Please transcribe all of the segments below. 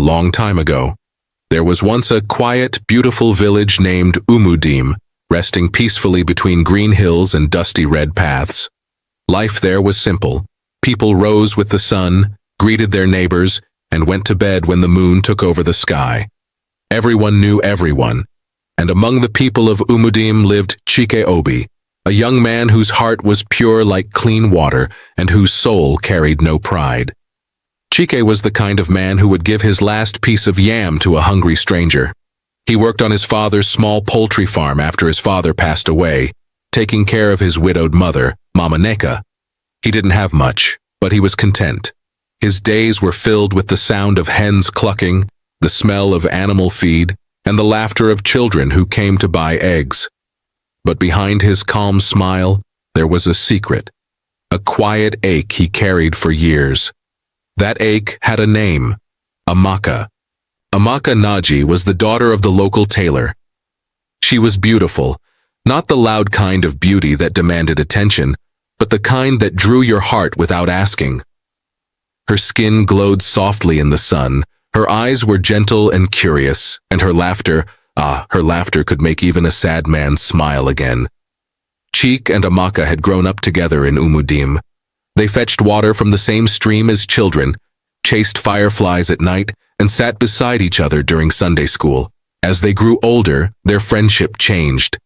long time ago. There was once a quiet, beautiful village named Umudim, resting peacefully between green hills and dusty red paths. Life there was simple. People rose with the sun, greeted their neighbors, and went to bed when the moon took over the sky. Everyone knew everyone, and among the people of Umudim lived Chike Obi, a young man whose heart was pure like clean water and whose soul carried no pride. Chike was the kind of man who would give his last piece of yam to a hungry stranger. He worked on his father's small poultry farm after his father passed away, taking care of his widowed mother, Mama Neka. He didn't have much, but he was content. His days were filled with the sound of hens clucking, the smell of animal feed, and the laughter of children who came to buy eggs. But behind his calm smile, there was a secret, a quiet ache he carried for years. That ache had a name, Amaka. Amaka Naji was the daughter of the local tailor. She was beautiful, not the loud kind of beauty that demanded attention, but the kind that drew your heart without asking. Her skin glowed softly in the sun, her eyes were gentle and curious, and her laughter could make even a sad man smile again. Cheek and Amaka had grown up together in Umudim. They fetched water from the same stream as children, chased fireflies at night, and sat beside each other during Sunday school. As they grew older, their friendship changed.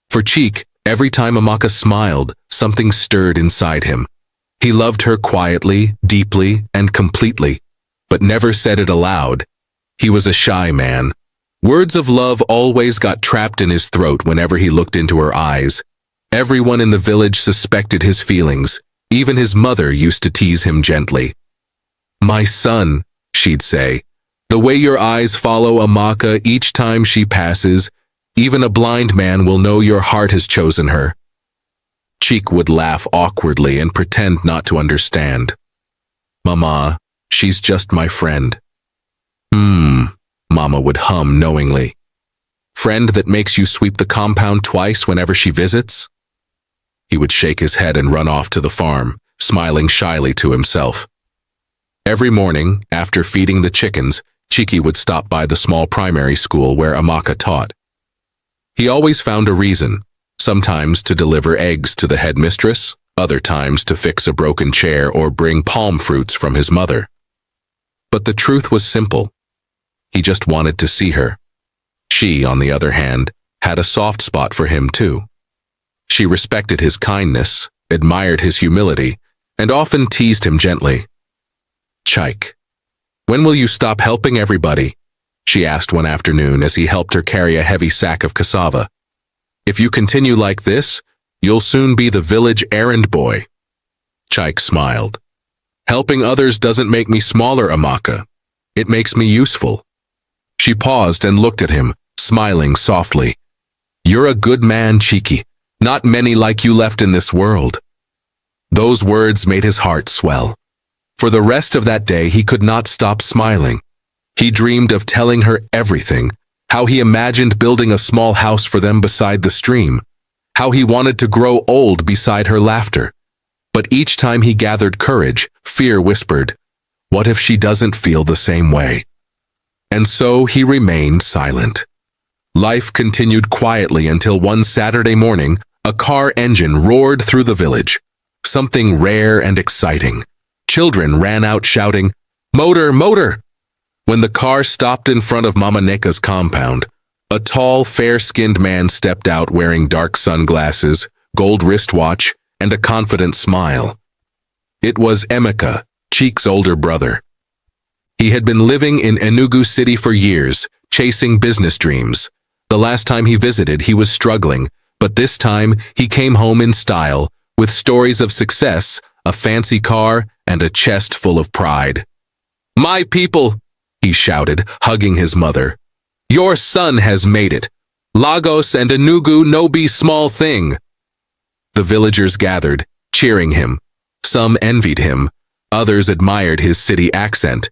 For Cheek, every time Amaka smiled, something stirred inside him. He loved her quietly, deeply, and completely, but never said it aloud. He was a shy man. Words of love always got trapped in his throat whenever he looked into her eyes. Everyone in the village suspected his feelings. Even his mother used to tease him gently. "My son," she'd say, "the way your eyes follow Amaka each time she passes, even a blind man will know your heart has chosen her." Cheek would laugh awkwardly and pretend not to understand. "Mama, she's just my friend." Mama would hum knowingly. "Friend that makes you sweep the compound twice whenever she visits?" He would shake his head and run off to the farm, smiling shyly to himself. Every morning, after feeding the chickens, Chiki would stop by the small primary school where Amaka taught. He always found a reason, sometimes to deliver eggs to the headmistress, other times to fix a broken chair or bring palm fruits from his mother. But the truth was simple. He just wanted to see her. She, on the other hand, had a soft spot for him too. She respected his kindness, admired his humility, and often teased him gently. "Chike, when will you stop helping everybody?" she asked one afternoon as he helped her carry a heavy sack of cassava. "If you continue like this, you'll soon be the village errand boy." Chike smiled. "Helping others doesn't make me smaller, Amaka. It makes me useful." She paused and looked at him, smiling softly. "You're a good man, Chiki. Not many like you left in this world." Those words made his heart swell. For the rest of that day, he could not stop smiling. He dreamed of telling her everything, how he imagined building a small house for them beside the stream, how he wanted to grow old beside her laughter. But each time he gathered courage, fear whispered, "What if she doesn't feel the same way?" And so he remained silent. Life continued quietly until one Saturday morning, a car engine roared through the village. Something rare and exciting. Children ran out shouting, "Motor, motor!" When the car stopped in front of Mama Neka's compound, a tall, fair-skinned man stepped out wearing dark sunglasses, gold wristwatch, and a confident smile. It was Emeka, Cheek's older brother. He had been living in Enugu City for years, chasing business dreams. The last time he visited, he was struggling, but this time he came home in style, with stories of success, a fancy car, and a chest full of pride. "My people," he shouted, hugging his mother. "Your son has made it. Lagos and Enugu no be small thing." The villagers gathered, cheering him. Some envied him, others admired his city accent.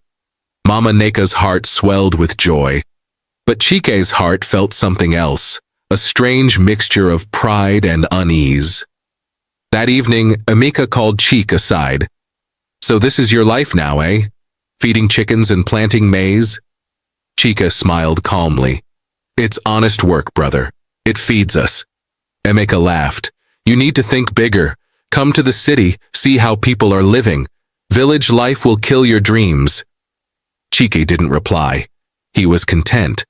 Mama Neka's heart swelled with joy. But Chike's heart felt something else, a strange mixture of pride and unease. That evening, Amika called Chike aside. "So this is your life now, eh? Feeding chickens and planting maize? Chika smiled calmly. It's honest work, brother. It feeds us. Emeka laughed. You need to think bigger. Come to the city, see how people are living. Village life will kill your dreams. Chike didn't reply. He was content.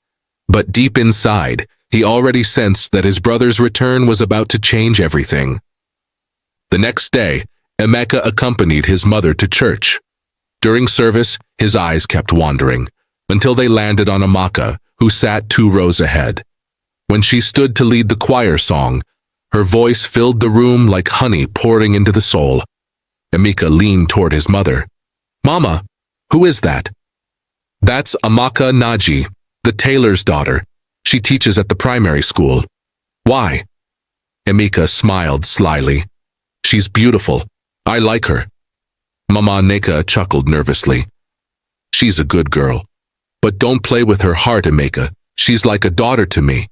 But deep inside, he already sensed that his brother's return was about to change everything. The next day, Emeka accompanied his mother to church. During service, his eyes kept wandering, until they landed on Amaka, who sat 2 rows ahead. When she stood to lead the choir song, her voice filled the room like honey pouring into the soul. Emeka leaned toward his mother. Mama, who is that? That's Amaka Naji, the tailor's daughter. She teaches at the primary school. Why? Emeka smiled slyly. She's beautiful. I like her. Mama Neka chuckled nervously. She's a good girl. But don't play with her heart, Emeka. She's like a daughter to me.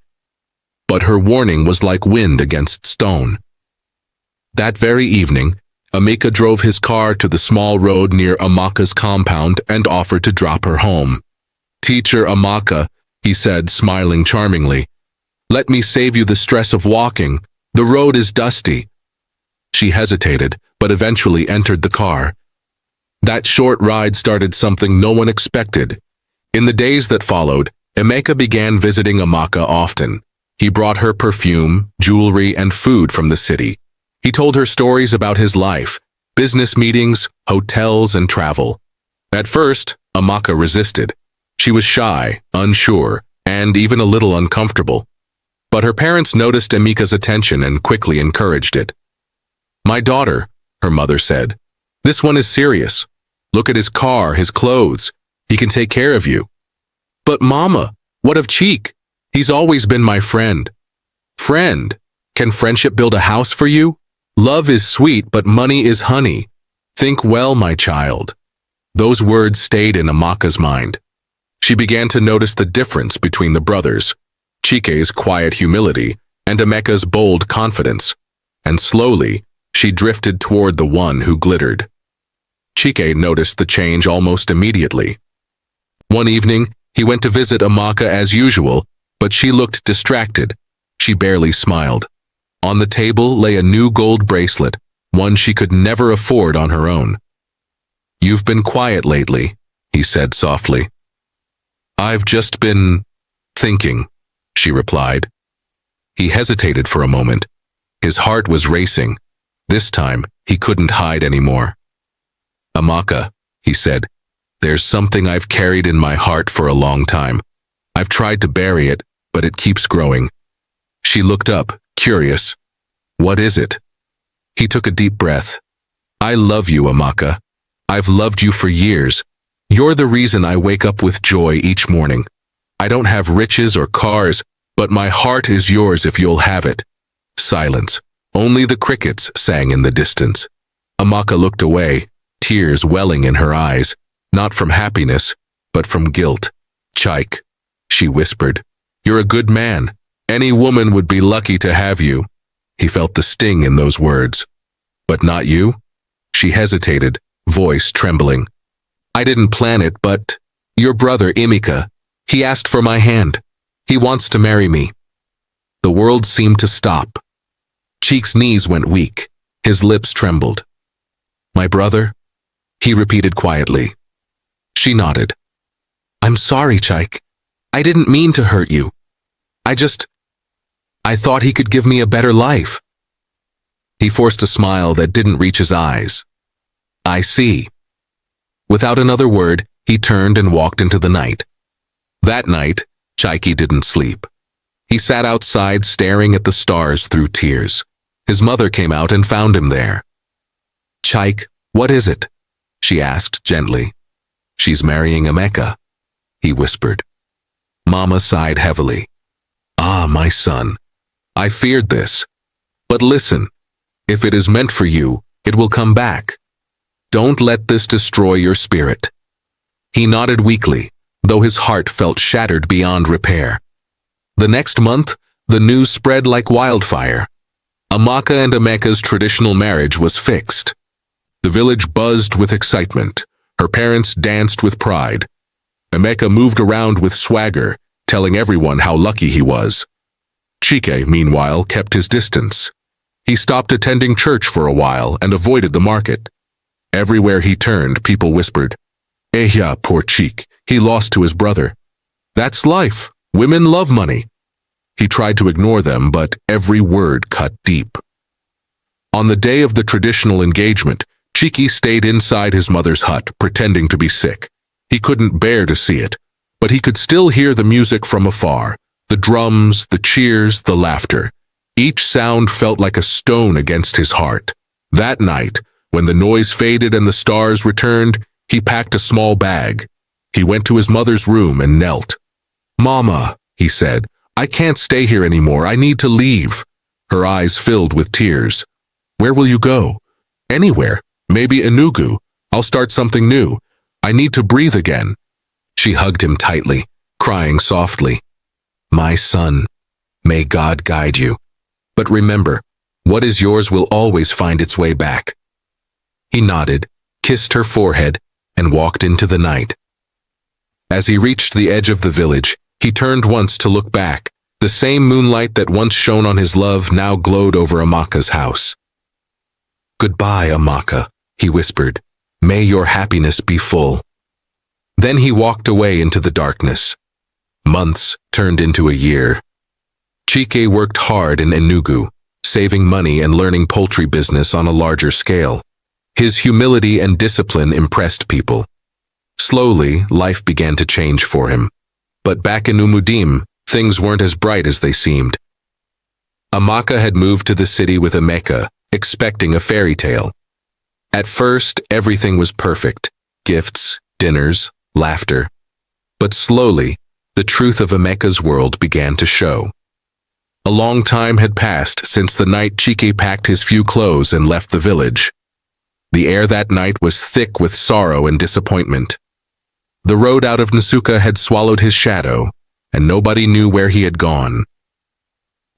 But her warning was like wind against stone. That very evening, Emeka drove his car to the small road near Amaka's compound and offered to drop her home. Teacher Amaka, he said, smiling charmingly, let me save you the stress of walking. The road is dusty. She hesitated, but eventually entered the car. That short ride started something no one expected. In the days that followed, Emeka began visiting Amaka often. He brought her perfume, jewelry, and food from the city. He told her stories about his life, business meetings, hotels, and travel. At first, Amaka resisted. She was shy, unsure, and even a little uncomfortable. But her parents noticed Emeka's attention and quickly encouraged it. My daughter, her mother said, this one is serious. Look at his car, his clothes. He can take care of you. But Mama, what of Cheek? He's always been my friend. Friend? Can friendship build a house for you? Love is sweet, but money is honey. Think well, my child. Those words stayed in Amaka's mind. She began to notice the difference between the brothers, Chike's quiet humility and Emeka's bold confidence, and slowly she drifted toward the one who glittered. Chike noticed the change almost immediately. One evening, he went to visit Amaka as usual, but she looked distracted. She barely smiled. On the table lay a new gold bracelet, one she could never afford on her own. You've been quiet lately, he said softly. I've just been thinking, she replied. He hesitated for a moment. His heart was racing. This time, he couldn't hide anymore. Amaka, he said, there's something I've carried in my heart for a long time. I've tried to bury it, but it keeps growing. She looked up, curious. What is it? He took a deep breath. I love you, Amaka. I've loved you for years. You're the reason I wake up with joy each morning. I don't have riches or cars, but my heart is yours if you'll have it. Silence. Only the crickets sang in the distance. Amaka looked away, tears welling in her eyes, not from happiness, but from guilt. Chike, she whispered, you're a good man. Any woman would be lucky to have you. He felt the sting in those words. But not you? She hesitated, voice trembling. I didn't plan it, but your brother, Emeka, he asked for my hand. He wants to marry me. The world seemed to stop. Cheek's knees went weak. His lips trembled. My brother? He repeated quietly. She nodded. I'm sorry, Chike. I didn't mean to hurt you. I thought he could give me a better life. He forced a smile that didn't reach his eyes. I see. Without another word, he turned and walked into the night. That night, Chike didn't sleep. He sat outside staring at the stars through tears. His mother came out and found him there. Chike, what is it? She asked gently. She's marrying Emeka, he whispered. Mama sighed heavily. Ah, my son. I feared this. But listen, if it is meant for you, it will come back. Don't let this destroy your spirit. He nodded weakly, though his heart felt shattered beyond repair. The next month, the news spread like wildfire. Amaka and Emeka's traditional marriage was fixed. The village buzzed with excitement. Her parents danced with pride. Emeka moved around with swagger, telling everyone how lucky he was. Chike, meanwhile, kept his distance. He stopped attending church for a while and avoided the market. Everywhere he turned, people whispered, "Ehya, poor Chike, he lost to his brother. That's life. Women love money." He tried to ignore them, but every word cut deep. On the day of the traditional engagement, Chike stayed inside his mother's hut, pretending to be sick. He couldn't bear to see it, but he could still hear the music from afar, the drums, the cheers, the laughter. Each sound felt like a stone against his heart. That night, when the noise faded and the stars returned, he packed a small bag. He went to his mother's room and knelt. "Mama," he said, "I can't stay here anymore. I need to leave." Her eyes filled with tears. "Where will you go?" "Anywhere. Maybe Enugu. I'll start something new. I need to breathe again." She hugged him tightly, crying softly. "My son, may God guide you. But remember, what is yours will always find its way back." He nodded, kissed her forehead, and walked into the night. As he reached the edge of the village, he turned once to look back. The same moonlight that once shone on his love now glowed over Amaka's house. "Goodbye, Amaka," he whispered. "May your happiness be full." Then he walked away into the darkness. Months turned into a year. Chike worked hard in Enugu, saving money and learning poultry business on a larger scale. His humility and discipline impressed people. Slowly, life began to change for him. But back in Umudim, things weren't as bright as they seemed. Amaka had moved to the city with Emeka, expecting a fairy tale. At first, everything was perfect. Gifts, dinners, laughter. But slowly, the truth of Emeka's world began to show. A long time had passed since the night Chike packed his few clothes and left the village. The air that night was thick with sorrow and disappointment. The road out of Nsuka had swallowed his shadow, and nobody knew where he had gone.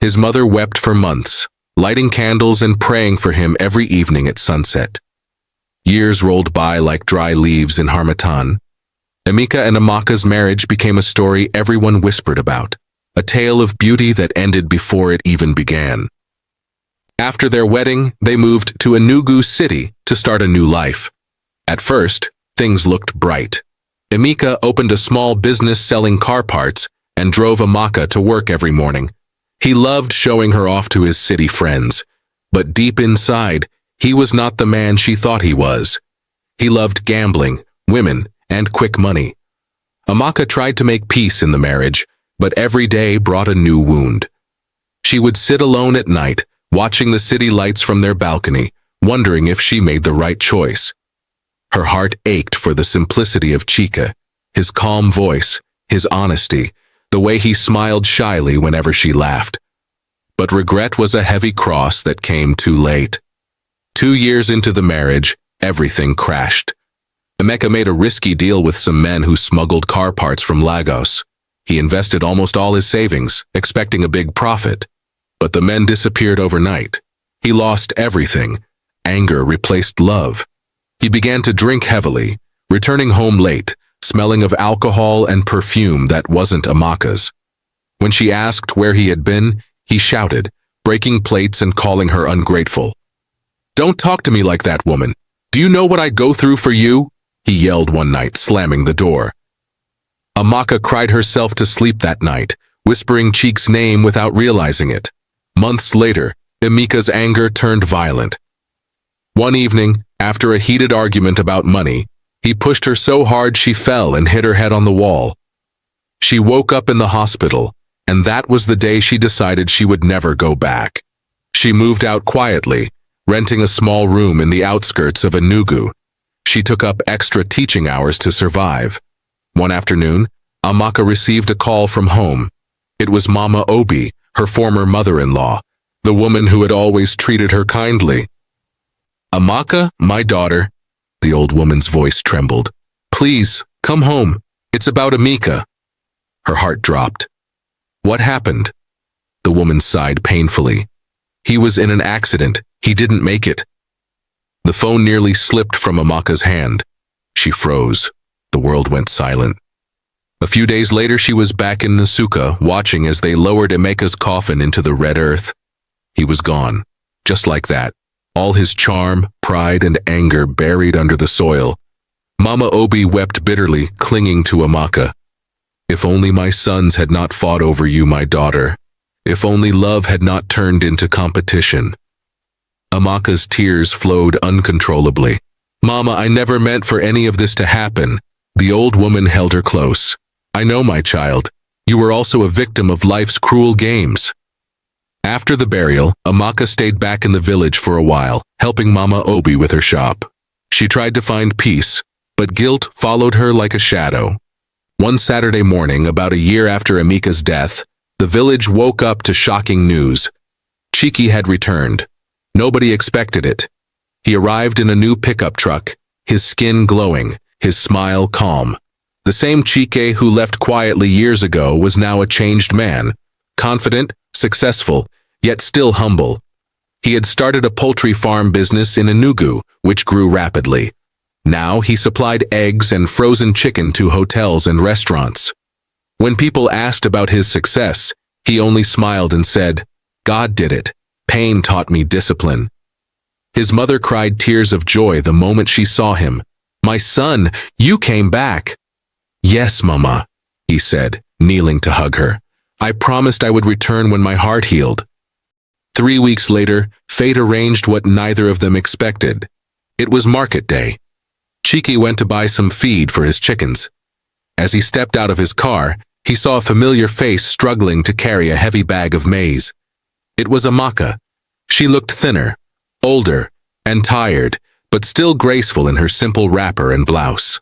His mother wept for months, lighting candles and praying for him every evening at sunset. Years rolled by like dry leaves in Harmattan. Emeka and Amaka's marriage became a story everyone whispered about, a tale of beauty that ended before it even began. After their wedding, they moved to Enugu City to start a new life. At first, things looked bright. Emeka opened a small business selling car parts and drove Amaka to work every morning. He loved showing her off to his city friends, but deep inside, he was not the man she thought he was. He loved gambling, women, and quick money. Amaka tried to make peace in the marriage, but every day brought a new wound. She would sit alone at night, watching the city lights from their balcony, wondering if she made the right choice. Her heart ached for the simplicity of Chike, his calm voice, his honesty, the way he smiled shyly whenever she laughed. But regret was a heavy cross that came too late. 2 years into the marriage, everything crashed. Emeka made a risky deal with some men who smuggled car parts from Lagos. He invested almost all his savings, expecting a big profit. But the men disappeared overnight. He lost everything. Anger replaced love. He began to drink heavily, returning home late, smelling of alcohol and perfume that wasn't Amaka's. When she asked where he had been, he shouted, breaking plates and calling her ungrateful. "Don't talk to me like that, woman. Do you know what I go through for you?" he yelled one night, slamming the door. Amaka cried herself to sleep that night, whispering Chike's name without realizing it. Months later, Emeka's anger turned violent. One evening, after a heated argument about money, he pushed her so hard she fell and hit her head on the wall. She woke up in the hospital, and that was the day she decided she would never go back. She moved out quietly, renting a small room in the outskirts of Enugu. She took up extra teaching hours to survive. One afternoon, Amaka received a call from home. It was Mama Obi, her former mother-in-law, the woman who had always treated her kindly. "Amaka, my daughter," the old woman's voice trembled. "Please, come home. It's about Emeka." Her heart dropped. "What happened?" The woman sighed painfully. "He was in an accident. He didn't make it." The phone nearly slipped from Amaka's hand. She froze. The world went silent. A few days later, she was back in Nasuka, watching as they lowered Emeka's coffin into the red earth. He was gone, just like that, all his charm, pride, and anger buried under the soil. Mama Obi wept bitterly, clinging to Amaka. If only my sons had not fought over you, my daughter. If only love had not turned into competition. Amaka's tears flowed uncontrollably. Mama, I never meant for any of this to happen. The old woman held her close. I know, my child. You were also a victim of life's cruel games. After the burial, Amaka stayed back in the village for a while, helping Mama Obi with her shop. She tried to find peace, but guilt followed her like a shadow. One Saturday morning, about a year after Emeka's death, the village woke up to shocking news. Chiki had returned. Nobody expected it. He arrived in a new pickup truck, his skin glowing, his smile calm. The same Chike who left quietly years ago was now a changed man, confident, successful, yet still humble. He had started a poultry farm business in Enugu, which grew rapidly. Now he supplied eggs and frozen chicken to hotels and restaurants. When people asked about his success, he only smiled and said, God did it. Pain taught me discipline. His mother cried tears of joy the moment she saw him. My son, you came back. Yes, Mama, he said, kneeling to hug her. I promised I would return when my heart healed. 3 weeks later, fate arranged what neither of them expected. It was market day. Chiki went to buy some feed for his chickens. As he stepped out of his car, he saw a familiar face struggling to carry a heavy bag of maize. It was Amaka. She looked thinner, older, and tired, but still graceful in her simple wrapper and blouse.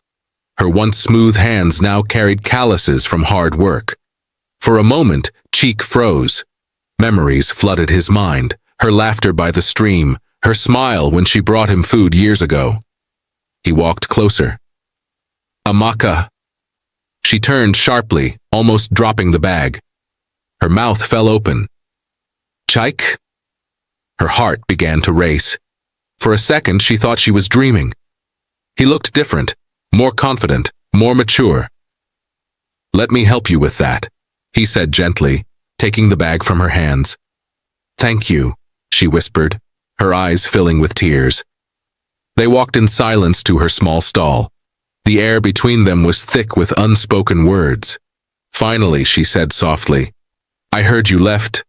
Her once smooth hands now carried calluses from hard work. For a moment, Cheek froze. Memories flooded his mind, her laughter by the stream, her smile when she brought him food years ago. He walked closer. Amaka. She turned sharply, almost dropping the bag. Her mouth fell open. Chike? Her heart began to race. For a second, she thought she was dreaming. He looked different, more confident, more mature. Let me help you with that, he said gently, taking the bag from her hands. Thank you, she whispered, her eyes filling with tears. They walked in silence to her small stall. The air between them was thick with unspoken words. Finally, she said softly, I heard you left,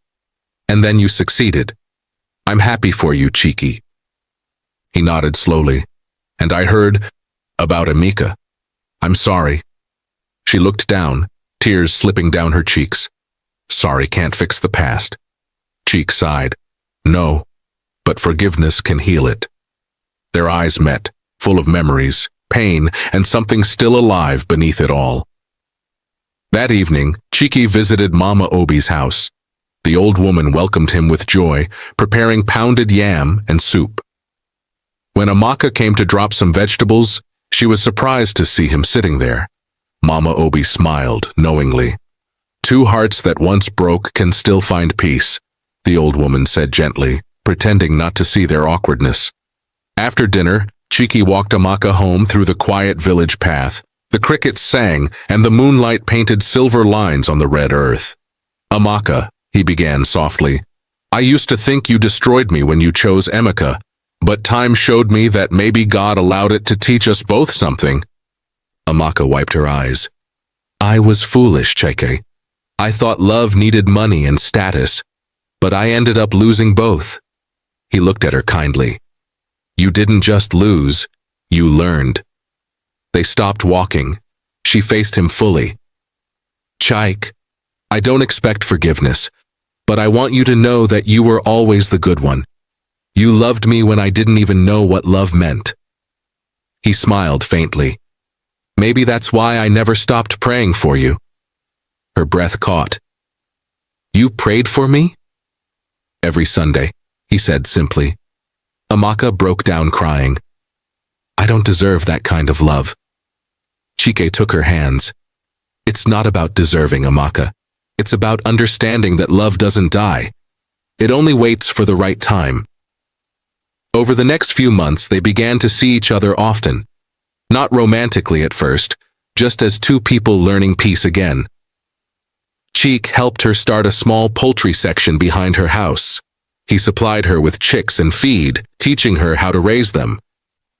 and then you succeeded. I'm happy for you, Chiki. He nodded slowly, and I heard about Emeka. I'm sorry. She looked down, tears slipping down her cheeks. Sorry can't fix the past. Cheek sighed. No, but forgiveness can heal it. Their eyes met, full of memories, pain, and something still alive beneath it all. That evening, Chiki visited Mama Obi's house. The old woman welcomed him with joy, preparing pounded yam and soup. When Amaka came to drop some vegetables, she was surprised to see him sitting there. Mama Obi smiled knowingly. Two hearts that once broke can still find peace, the old woman said gently, pretending not to see their awkwardness. After dinner, Chiki walked Amaka home through the quiet village path. The crickets sang, and the moonlight painted silver lines on the red earth. Amaka, he began softly, I used to think you destroyed me when you chose Emeka, but time showed me that maybe God allowed it to teach us both something. Amaka wiped her eyes. I was foolish, Chike. I thought love needed money and status, but I ended up losing both. He looked at her kindly. You didn't just lose, you learned. They stopped walking. She faced him fully. Chike, I don't expect forgiveness, but I want you to know that you were always the good one. You loved me when I didn't even know what love meant. He smiled faintly. Maybe that's why I never stopped praying for you. Her breath caught. You prayed for me? Every Sunday, he said simply. Amaka broke down crying. I don't deserve that kind of love. Chike took her hands. It's not about deserving, Amaka. It's about understanding that love doesn't die. It only waits for the right time. Over the next few months, they began to see each other often. Not romantically at first, just as two people learning peace again. Cheek helped her start a small poultry section behind her house. He supplied her with chicks and feed, teaching her how to raise them.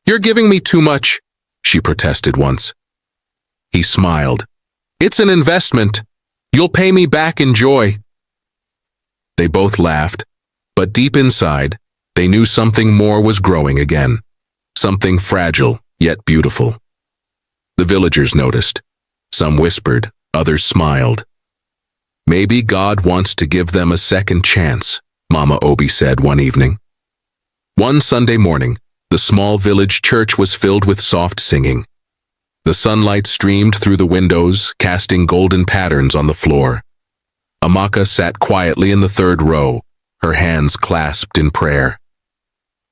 "You're giving me too much," she protested once. He smiled. "It's an investment. You'll pay me back in joy." They both laughed, but deep inside, they knew something more was growing again. Something fragile, yet beautiful. The villagers noticed. Some whispered, others smiled. "Maybe God wants to give them a second chance," Mama Obi said one evening. One Sunday morning, the small village church was filled with soft singing. The sunlight streamed through the windows, casting golden patterns on the floor. Amaka sat quietly in the third row, her hands clasped in prayer.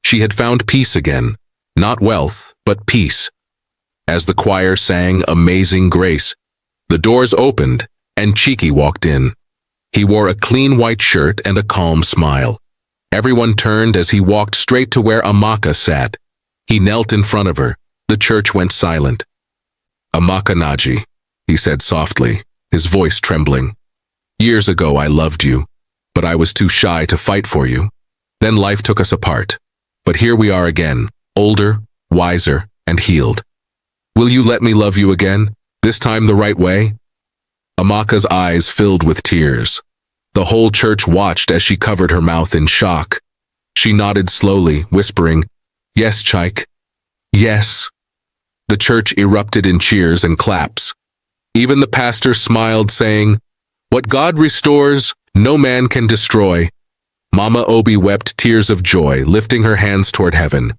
She had found peace again, not wealth, but peace. As the choir sang Amazing Grace, the doors opened and Cheeky walked in. He wore a clean white shirt and a calm smile. Everyone turned as he walked straight to where Amaka sat. He knelt in front of her. The church went silent. "Amaka Naji," he said softly, his voice trembling. "Years ago I loved you, but I was too shy to fight for you. Then life took us apart. But here we are again, older, wiser, and healed. Will you let me love you again, this time the right way?" Amaka's eyes filled with tears. The whole church watched as she covered her mouth in shock. She nodded slowly, whispering, "Yes, Chaik. Yes." The church erupted in cheers and claps. Even the pastor smiled, saying, "What God restores, no man can destroy." Mama Obi wept tears of joy, lifting her hands toward heaven.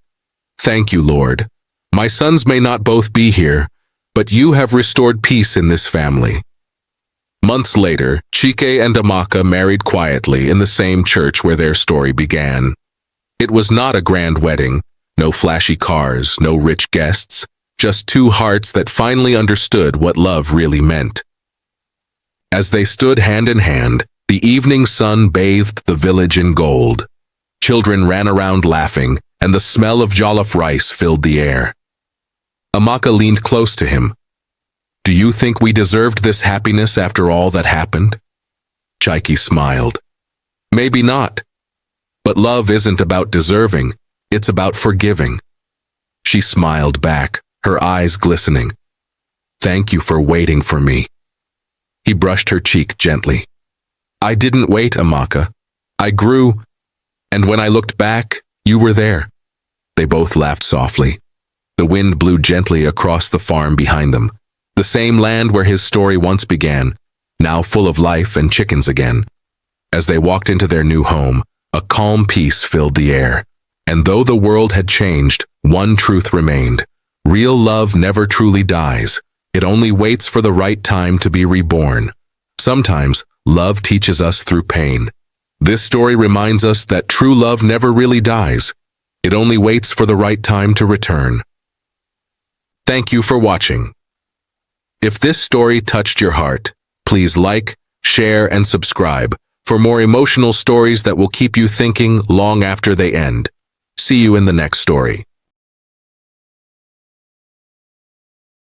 "Thank you, Lord. My sons may not both be here, but you have restored peace in this family." Months later, Chike and Amaka married quietly in the same church where their story began. It was not a grand wedding, no flashy cars, no rich guests, just two hearts that finally understood what love really meant. As they stood hand in hand, the evening sun bathed the village in gold. Children ran around laughing, and the smell of jollof rice filled the air. Amaka leaned close to him. "Do you think we deserved this happiness after all that happened?" Chaiki smiled. "Maybe not. But love isn't about deserving, it's about forgiving." She smiled back, her eyes glistening. "Thank you for waiting for me." He brushed her cheek gently. "I didn't wait, Amaka. I grew, and when I looked back, you were there." They both laughed softly. The wind blew gently across the farm behind them. The same land where his story once began, now full of life and chickens again. As they walked into their new home, a calm peace filled the air. And though the world had changed, one truth remained. Real love never truly dies. It only waits for the right time to be reborn. Sometimes, love teaches us through pain. This story reminds us that true love never really dies. It only waits for the right time to return. Thank you for watching. If this story touched your heart, please like, share, and subscribe for more emotional stories that will keep you thinking long after they end. See you in the next story.